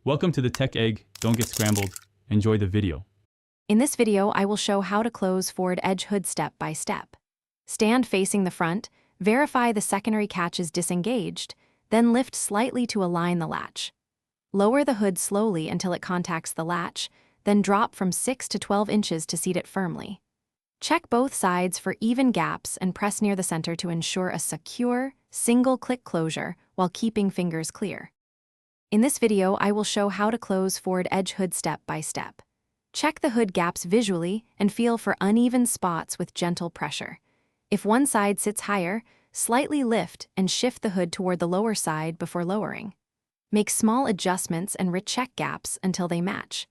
Welcome to the Tech Egg. Don't get scrambled. Enjoy the video. In this video, I will show how to close forward edge hood step by step. Stand facing the front, verify the secondary catch is disengaged, then lift slightly to align the latch. Lower the hood slowly until it contacts the latch, then drop from 6 to 12 inches to seat it firmly. Check both sides for even gaps and press near the center to ensure a secure, single-click closure while keeping fingers clear. In this video, I will show how to close forward edge hood step by step. Check the hood gaps visually and feel for uneven spots with gentle pressure. If one side sits higher, slightly lift and shift the hood toward the lower side before lowering. Make small adjustments and recheck gaps until they match.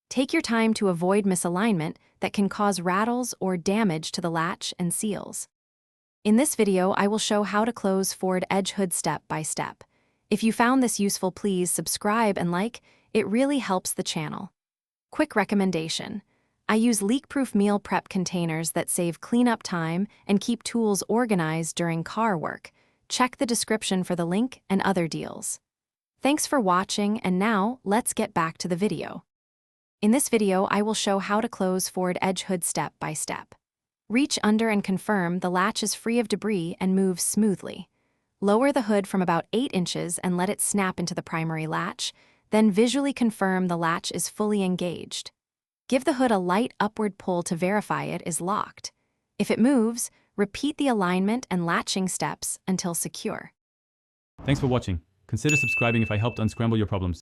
Take your time to avoid misalignment that can cause rattles or damage to the latch and seals. In this video, I will show how to close forward edge hood step by step. If you found this useful, please subscribe and like. It really helps the channel. Quick recommendation. I use leak-proof meal prep containers that save cleanup time and keep tools organized during car work. Check the description for the link and other deals. Thanks for watching, and now let's get back to the video. In this video, I will show how to close forward edge hood step by step. Reach under and confirm the latch is free of debris and moves smoothly. Lower the hood from about 8 inches and let it snap into the primary latch, then visually confirm the latch is fully engaged. Give the hood a light upward pull to verify it is locked. If it moves, repeat the alignment and latching steps until secure. Thanks for watching. Consider subscribing if I helped unscramble your problems.